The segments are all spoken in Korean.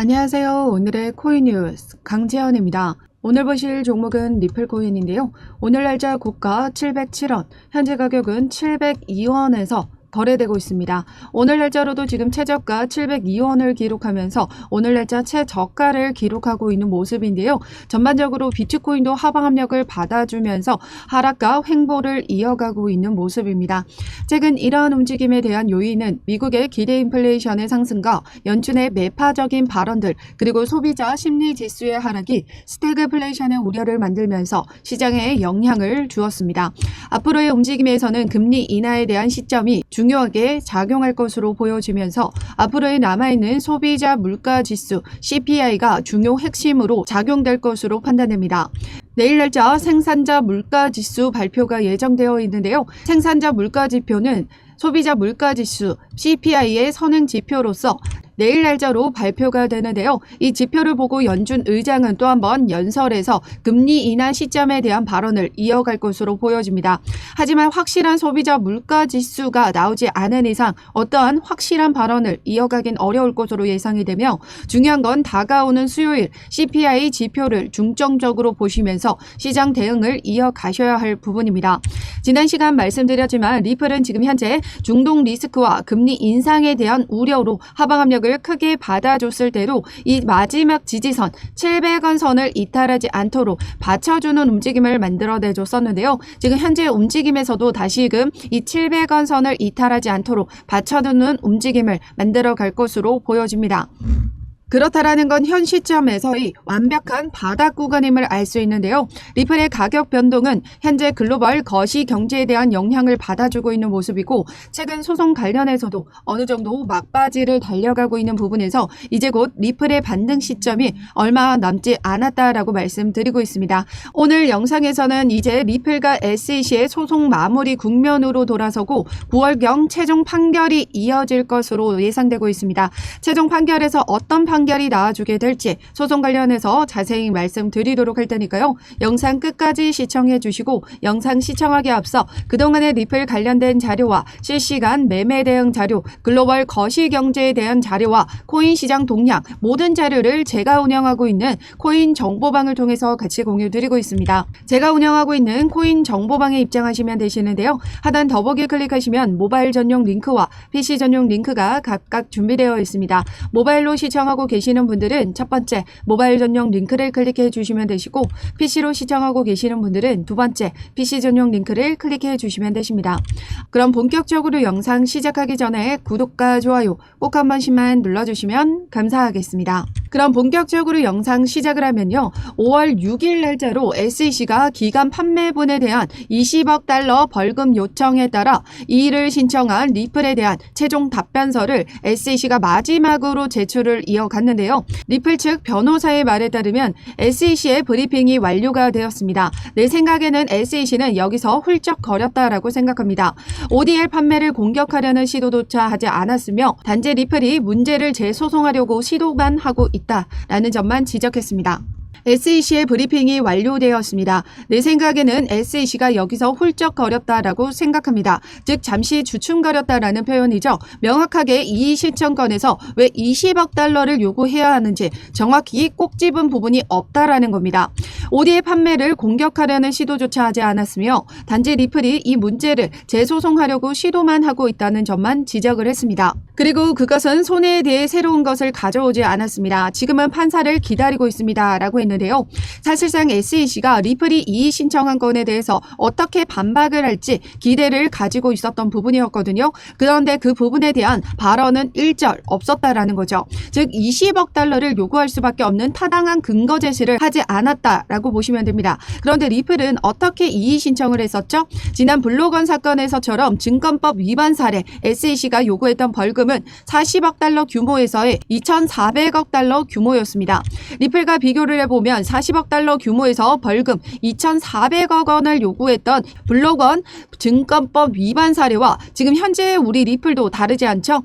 안녕하세요. 오늘의 코인 뉴스 강재현입니다. 오늘 보실 종목은 리플코인인데요. 오늘 날짜 고가 707원, 현재 가격은 702원에서 거래되고 있습니다. 오늘 날짜로도 지금 최저가 702원을 기록하면서 오늘 날짜 최저가를 기록하고 있는 모습인데요. 전반적으로 비트코인도 하방 압력을 받아주면서 하락과 횡보를 이어가고 있는 모습입니다. 최근 이러한 움직임에 대한 요인은 미국의 기대 인플레이션의 상승과 연준의 매파적인 발언들, 그리고 소비자 심리 지수의 하락이 스태그플레이션의 우려를 만들면서 시장에 영향을 주었습니다. 앞으로의 움직임에서는 금리 인하에 대한 시점이 중요하게 작용할 것으로 보여지면서 앞으로의 남아있는 소비자 물가지수 CPI가 중요 핵심으로 작용될 것으로 판단됩니다. 내일 날짜 생산자 물가지수 발표가 예정되어 있는데요. 생산자 물가지표는 소비자 물가지수 CPI의 선행 지표로서 내일 날짜로 발표가 되는데요. 이 지표를 보고 연준 의장은 또 한 번 연설에서 금리 인하 시점에 대한 발언을 이어갈 것으로 보여집니다. 하지만 확실한 소비자 물가 지수가 나오지 않은 이상 어떠한 확실한 발언을 이어가긴 어려울 것으로 예상이 되며, 중요한 건 다가오는 수요일 CPI 지표를 중점적으로 보시면서 시장 대응을 이어가셔야 할 부분입니다. 지난 시간 말씀드렸지만 리플은 지금 현재 중동 리스크와 금리 인상에 대한 우려로 하방 압력을 크게 받아줬을 때로 이 마지막 지지선 700원 선을 이탈하지 않도록 받쳐주는 움직임을 만들어내줬었는데요. 지금 현재 움직임에서도 다시금 이 700원 선을 이탈하지 않도록 받쳐두는 움직임을 만들어갈 것으로 보여집니다. 그렇다라는 건 현 시점에서의 완벽한 바닥 구간임을 알 수 있는데요. 리플의 가격 변동은 현재 글로벌 거시 경제에 대한 영향을 받아주고 있는 모습이고, 최근 소송 관련해서도 어느 정도 막바지를 달려가고 있는 부분에서 이제 곧 리플의 반등 시점이 얼마 남지 않았다라고 말씀드리고 있습니다. 오늘 영상에서는 이제 리플과 SEC의 소송 마무리 국면으로 돌아서고 9월경 최종 판결이 이어질 것으로 예상되고 있습니다. 최종 판결에서 어떤 판결이 나와주게 될지 소송 관련해서 자세히 말씀드리도록 할 테니까요. 영상 끝까지 시청해 주시고, 영상 시청하기에 앞서 그동안의 리플 관련된 자료와 실시간 매매 대응 자료, 글로벌 거시 경제에 대한 자료와 코인 시장 동향, 모든 자료를 제가 운영하고 있는 코인 정보방을 통해서 같이 공유 드리고 있습니다. 제가 운영하고 있는 코인 정보방에 입장하시면 되시는데요. 하단 더보기 클릭하시면 모바일 전용 링크와 PC 전용 링크가 각각 준비되어 있습니다. 모바일로 시청하고 계시는 분들은 첫 번째 모바일 전용 링크를 클릭해 주시면 되시고, PC로 시청하고 계시는 분들은 두 번째 PC 전용 링크를 클릭해 주시면 되십니다. 그럼 본격적으로 영상 시작하기 전에 구독과 좋아요 꼭 한 번씩만 눌러주시면 감사하겠습니다. 그럼 본격적으로 영상 시작을 하면요. 5월 6일 날짜로 SEC가 기간 판매분에 대한 20억 달러 벌금 요청에 따라 이의를 신청한 리플에 대한 최종 답변서를 SEC가 마지막으로 제출을 이어갔는데요. 리플 측 변호사의 말에 따르면 SEC의 브리핑이 완료가 되었습니다. 내 생각에는 SEC는 여기서 훌쩍거렸다라고 생각합니다. ODL 판매를 공격하려는 시도조차 하지 않았으며 단지 리플이 문제를 재소송하려고 시도만 하고 있다라는 점만 지적했습니다. SEC의 브리핑이 완료되었습니다. 내 생각에는 SEC가 여기서 훌쩍거렸다라고 생각합니다. 즉 잠시 주춤거렸다라는 표현이죠. 명확하게 이의 신청건에서 왜 20억 달러를 요구해야 하는지 정확히 꼭 집은 부분이 없다라는 겁니다. ODL 판매를 공격하려는 시도조차 하지 않았으며 단지 리플이 이 문제를 재소송하려고 시도만 하고 있다는 점만 지적을 했습니다. 그리고 그것은 손해에 대해 새로운 것을 가져오지 않았습니다. 지금은 판사를 기다리고 있습니다 라고 했는데요. 사실상 SEC가 리플이 이의 신청한 건에 대해서 어떻게 반박을 할지 기대를 가지고 있었던 부분이었거든요. 그런데 그 부분에 대한 발언은 일절 없었다라는 거죠. 즉 20억 달러를 요구할 수밖에 없는 타당한 근거 제시를 하지 않았다라고 보시면 됩니다. 그런데 리플은 어떻게 이의 신청을 했었죠? 지난 블록원 사건에서처럼 증권법 위반 사례 SEC가 요구했던 벌금은 40억 달러 규모에서의 2,400억 달러 규모였습니다. 리플과 비교를 해보면 40억 달러 규모에서 벌금 2,400억 원을 요구했던 블록원 증권법 위반 사례와 지금 현재 우리 리플도 다르지 않죠?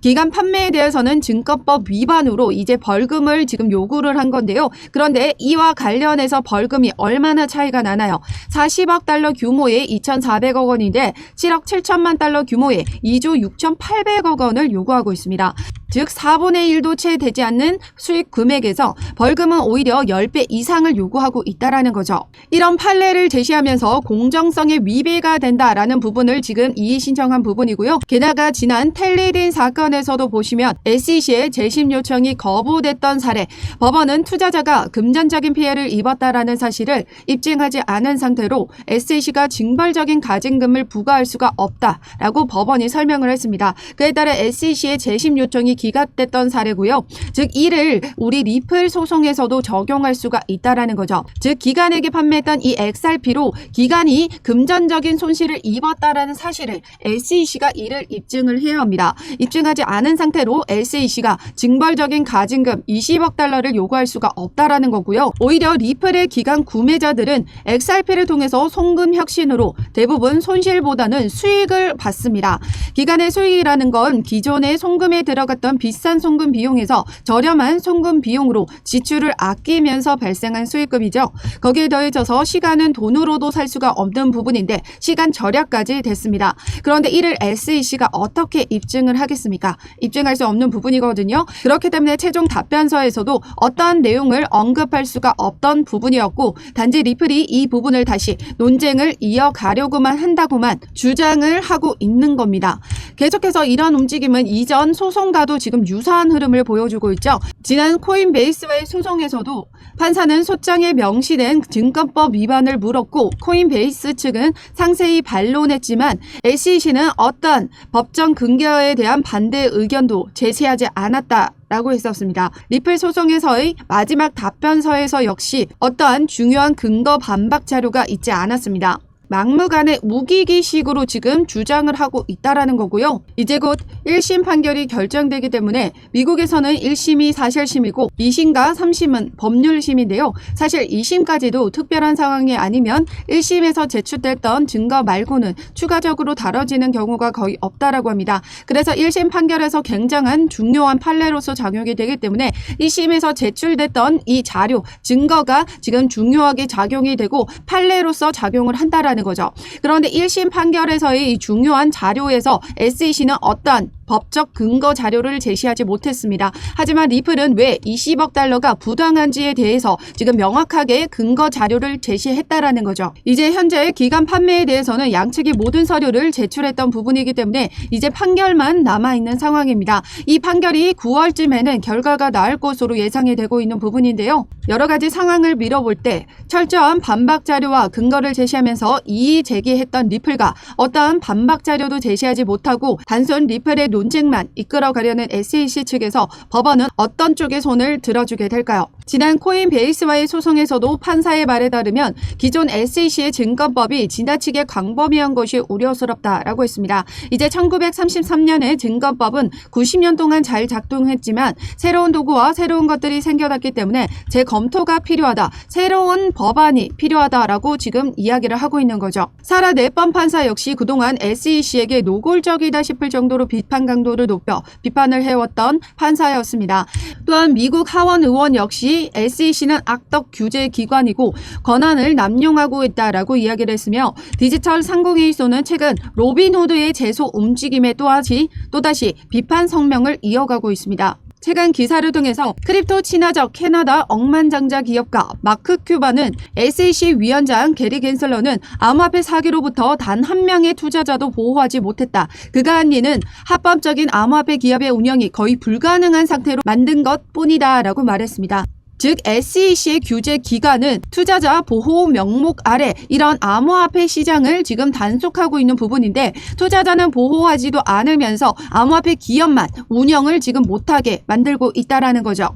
기간 판매에 대해서는 증권법 위반으로 이제 벌금을 지금 요구를 한 건데요. 그런데 이와 관련해서 벌금이 얼마나 차이가 나나요? 40억 달러 규모의 2,400억 원인데 7억 7천만 달러 규모의 2조 6,800억 원을 요구하고 있습니다. 즉 4분의 1도 채 되지 않는 수익 금액에서 벌금은 오히려 10배 이상을 요구하고 있다라는 거죠. 이런 판례를 제시하면서 공정성에 위배가 된다라는 부분을 지금 이의 신청한 부분이고요. 게다가 지난 텔리딘 사건에서도 보시면 SEC의 재심 요청이 거부됐던 사례, 법원은 투자자가 금전적인 피해를 입었다라는 사실을 입증하지 않은 상태로 SEC가 징벌적인 가징금을 부과할 수가 없다라고 법원이 설명을 했습니다. 그에 따라 SEC의 재심 요청이 기각됐던 사례고요. 즉 이를 우리 리플 소송에서도 적용할 수가 있다라는 거죠. 즉 기관에게 판매했던 이 XRP로 기관이 금전적인 손실을 입었다라는 사실을 SEC가 이를 입증을 해야 합니다. 입증하지 않은 상태로 SEC가 징벌적인 가징금 20억 달러를 요구할 수가 없다라는 거고요. 오히려 리플의 기관 구매자들은 XRP를 통해서 송금 혁신으로 대부분 손실보다는 수익을 받습니다. 기관의 수익이라는 건 기존의 송금에 들어갔던 비싼 송금 비용에서 저렴한 송금 비용으로 지출을 아끼면서 발생한 수익금이죠. 거기에 더해져서 시간은 돈으로도 살 수가 없는 부분인데 시간 절약까지 됐습니다. 그런데 이를 SEC가 어떻게 입증을 하겠습니까? 입증할 수 없는 부분이거든요. 그렇기 때문에 최종 답변서에서도 어떠한 내용을 언급할 수가 없던 부분이었고 단지 리플이 이 부분을 다시 논쟁을 이어가려고만 한다고만 주장을 하고 있는 겁니다. 계속해서 이런 움직임은 이전 소송과도 지금 유사한 흐름을 보여주고 있죠. 지난 코인베이스와의 소송에서도 판사는 소장에 명시된 증권법 위반을 물었고 코인베이스 측은 상세히 반론했지만 SEC는 어떤 법정 근거에 대한 반대 의견도 제시하지 않았다라고 했었습니다. 리플 소송에서의 마지막 답변서에서 역시 어떠한 중요한 근거 반박 자료가 있지 않았습니다. 막무가내 우기기식으로 지금 주장을 하고 있다라는 거고요. 이제 곧 1심 판결이 결정되기 때문에 미국에서는 1심이 사실심이고 2심과 3심은 법률심인데요. 사실 2심까지도 특별한 상황이 아니면 1심에서 제출됐던 증거 말고는 추가적으로 다뤄지는 경우가 거의 없다라고 합니다. 그래서 1심 판결에서 굉장한 중요한 판례로서 작용이 되기 때문에 2심에서 제출됐던 이 자료, 증거가 지금 중요하게 작용이 되고 판례로서 작용을 한다라는 거죠. 그런데 1심 판결에서의 이 중요한 자료에서 SEC는 어떠한 법적 근거 자료를 제시하지 못했습니다. 하지만 리플은 왜 20억 달러가 부당한지에 대해서 지금 명확하게 근거 자료를 제시했다라는 거죠. 이제 현재 기간 판매에 대해서는 양측이 모든 서류를 제출했던 부분이기 때문에 이제 판결만 남아있는 상황입니다. 이 판결이 9월쯤에는 결과가 나올 것으로 예상이 되고 있는 부분인데요. 여러 가지 상황을 미뤄볼 때 철저한 반박 자료와 근거를 제시하면서 이의 제기했던 리플과 어떠한 반박 자료도 제시하지 못하고 단순 리플의 논쟁만 이끌어가려는 SEC 측에서 법원은 어떤 쪽에 손을 들어주게 될까요? 지난 코인베이스와의 소송에서도 판사의 말에 따르면 기존 SEC의 증권법이 지나치게 광범위한 것이 우려스럽다라고 했습니다. 이제 1933년의 증권법은 90년 동안 잘 작동했지만 새로운 도구와 새로운 것들이 생겨났기 때문에 재검토가 필요하다, 새로운 법안이 필요하다라고 지금 이야기를 하고 있는 거죠. 사라 네번 판사 역시 그동안 SEC에게 노골적이다 싶을 정도로 비판 강도를 높여 비판을 해왔던 판사였습니다. 또한 미국 하원 의원 역시 SEC는 악덕 규제 기관이고 권한을 남용하고 있다라고 이야기를 했으며 디지털 상공회의소는 최근 로빈후드의 제소 움직임에 또다시 비판 성명을 이어가고 있습니다. 최근 기사를 통해서 크립토 친화적 캐나다 억만장자 기업가 마크 큐바는 SEC 위원장 게리 갠슬러는 암호화폐 사기로부터 단 한 명의 투자자도 보호하지 못했다. 그가 한 일은 합법적인 암호화폐 기업의 운영이 거의 불가능한 상태로 만든 것뿐이다 라고 말했습니다. 즉 SEC의 규제 기관은 투자자 보호 명목 아래 이런 암호화폐 시장을 지금 단속하고 있는 부분인데 투자자는 보호하지도 않으면서 암호화폐 기업만 운영을 지금 못하게 만들고 있다라는 거죠.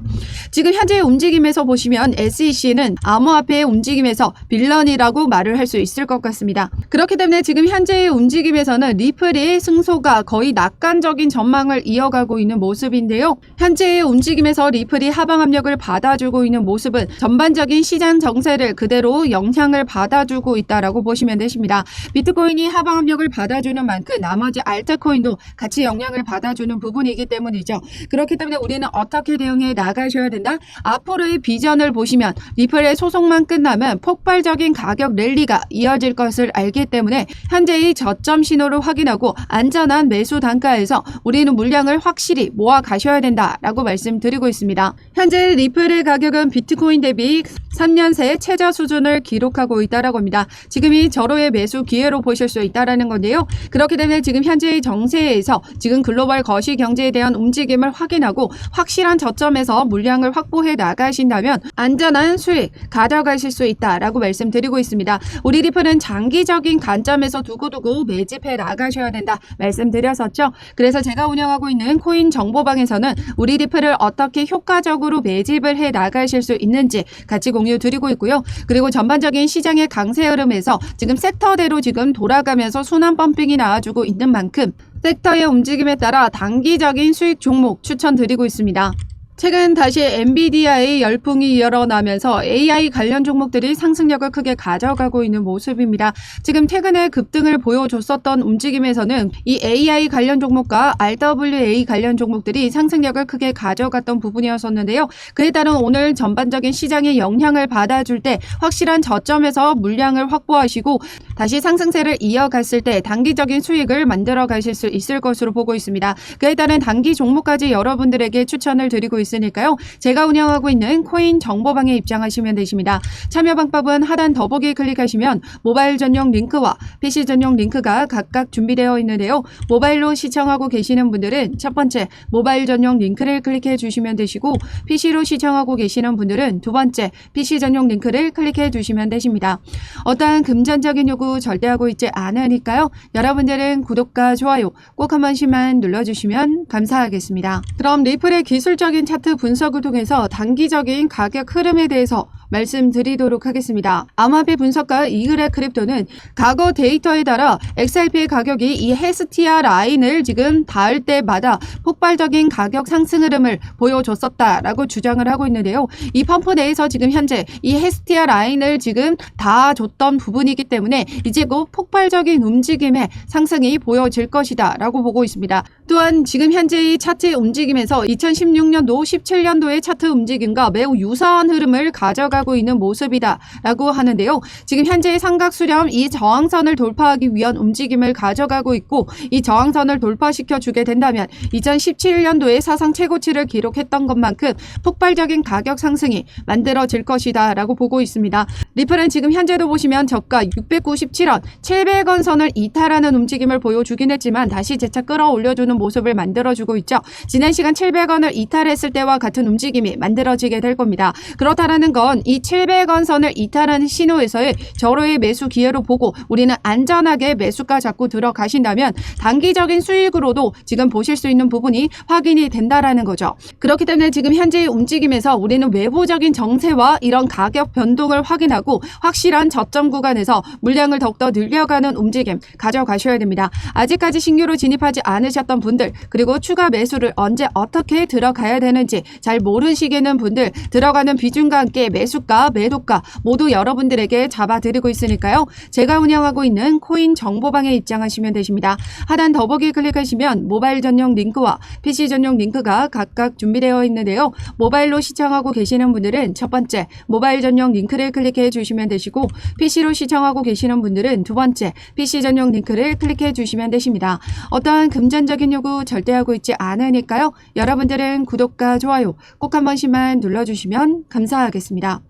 지금 현재의 움직임에서 보시면 SEC는 암호화폐의 움직임에서 빌런이라고 말을 할 수 있을 것 같습니다. 그렇기 때문에 지금 현재의 움직임에서는 리플의 승소가 거의 낙관적인 전망을 이어가고 있는 모습인데요. 현재의 움직임에서 리플이 하방 압력을 받아주고 받아주고 있는 모습은 전반적인 시장 정세를 그대로 영향을 받아주고 있다라고 보시면 되십니다. 비트코인이 하방 압력을 받아주는 만큼 나머지 알트코인도 같이 영향을 받아주는 부분이기 때문이죠. 그렇기 때문에 우리는 어떻게 대응해 나가셔야 된다? 앞으로의 비전을 보시면 리플의 소송만 끝나면 폭발적인 가격 랠리가 이어질 것을 알기 때문에 현재의 저점 신호를 확인하고 안전한 매수 단가에서 우리는 물량을 확실히 모아 가셔야 된다라고 말씀드리고 있습니다. 현재 리플의 가격은 비트코인 대비 3년 새 최저 수준을 기록하고 있다라고 합니다. 지금이 절호의 매수 기회로 보실 수 있다라는 건데요. 그렇기 때문에 지금 현재의 정세에서 지금 글로벌 거시 경제에 대한 움직임을 확인하고 확실한 저점에서 물량을 확보해 나가신다면 안전한 수익 가져가실 수 있다라고 말씀드리고 있습니다. 우리 리플은 장기적인 관점에서 두고두고 매집해 나가셔야 된다 말씀드렸었죠. 그래서 제가 운영하고 있는 코인 정보방에서는 우리 리플을 어떻게 효과적으로 매집을 해 나가실 수 있는지 같이 공유 드리고 있고요. 그리고 전반적인 시장의 강세 흐름에서 지금 섹터대로 지금 돌아가면서 순환 펌핑이 나와주고 있는 만큼 섹터의 움직임에 따라 단기적인 수익 종목 추천드리고 있습니다. 최근 다시 엔비디아의 열풍이 일어나면서 AI 관련 종목들이 상승력을 크게 가져가고 있는 모습입니다. 지금 최근에 급등을 보여줬었던 움직임에서는 이 AI 관련 종목과 RWA 관련 종목들이 상승력을 크게 가져갔던 부분이었었는데요. 그에 따른 오늘 전반적인 시장의 영향을 받아줄 때 확실한 저점에서 물량을 확보하시고 다시 상승세를 이어갔을 때 단기적인 수익을 만들어 가실 수 있을 것으로 보고 있습니다. 그에 따른 단기 종목까지 여러분들에게 추천을 드리고 있으니까요. 제가 운영하고 있는 코인 정보방에 입장하시면 되십니다. 참여 방법은 하단 더보기 클릭하시면 모바일 전용 링크와 PC 전용 링크가 각각 준비되어 있는데요. 모바일로 시청하고 계시는 분들은 첫 번째 모바일 전용 링크를 클릭해 주시면 되시고 PC로 시청하고 계시는 분들은 두 번째 PC 전용 링크를 클릭해 주시면 되십니다. 어떠한 금전적인 요구 절대 하고 있지 않으니까요. 여러분들은 구독과 좋아요 꼭 한 번씩만 눌러주시면 감사하겠습니다. 그럼 리플의 기술적인 차트 분석을 통해서 단기적인 가격 흐름에 대해서 말씀드리도록 하겠습니다. 아마비 분석가 이글의 크립토는 과거 데이터에 따라 XRP의 가격이 이 헤스티아 라인을 지금 닿을 때마다 폭발적인 가격 상승 흐름을 보여줬었다라고 주장을 하고 있는데요. 이 펌프 내에서 지금 현재 이 헤스티아 라인을 지금 닿아줬던 부분이기 때문에 이제 곧 폭발적인 움직임의 상승이 보여질 것이다 라고 보고 있습니다. 또한 지금 현재의 차트 움직임에서 2016년도, 17년도의 차트 움직임과 매우 유사한 흐름을 가져가고 있는 모습이다 라고 하는데요. 지금 현재의 삼각 수렴 이 저항선을 돌파하기 위한 움직임을 가져가고 있고 이 저항선을 돌파시켜 주게 된다면 2017년도에 사상 최고치를 기록했던 것만큼 폭발적인 가격 상승이 만들어질 것이다 라고 보고 있습니다. 리플은 지금 현재도 보시면 저가 697원, 700원 선을 이탈하는 움직임을 보여주긴 했지만 다시 재차 끌어올려주는 모습을 만들어주고 있죠. 지난 시간 700원을 이탈했을 때와 같은 움직임이 만들어지게 될 겁니다. 그렇다라는 건 이 700원 선을 이탈하는 신호에서의 절호의 매수 기회로 보고 우리는 안전하게 매수가 잡고 들어가신다면 단기적인 수익으로도 지금 보실 수 있는 부분이 확인이 된다라는 거죠. 그렇기 때문에 지금 현재의 움직임에서 우리는 외부적인 정세와 이런 가격 변동을 확인하고 확실한 저점 구간에서 물량을 더욱더 늘려가는 움직임 가져가셔야 됩니다. 아직까지 신규로 진입하지 않으셨던 분들 그리고 추가 매수를 언제 어떻게 들어가야 되는지 잘 모르시겠는 분들 들어가는 비중과 함께 매수가, 매도가 모두 여러분들에게 잡아드리고 있으니까요. 제가 운영하고 있는 코인 정보방에 입장하시면 되십니다. 하단 더보기 클릭하시면 모바일 전용 링크와 PC 전용 링크가 각각 준비되어 있는데요. 모바일로 시청하고 계시는 분들은 첫 번째 모바일 전용 링크를 클릭해 주시면 되시고 PC로 시청하고 계시는 분들은 두 번째 PC 전용 링크를 클릭해 주시면 되십니다. 어떠한 금전적인 요구 절대 하고 있지 않으니까요. 여러분들은 구독과 좋아요 꼭 한 번씩만 눌러주시면 감사하겠습니다.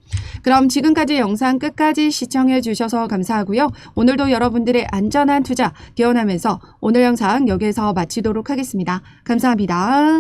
그럼 지금까지 영상 끝까지 시청해 주셔서 감사하고요. 오늘도 여러분들의 안전한 투자 기원하면서 오늘 영상 여기에서 마치도록 하겠습니다. 감사합니다.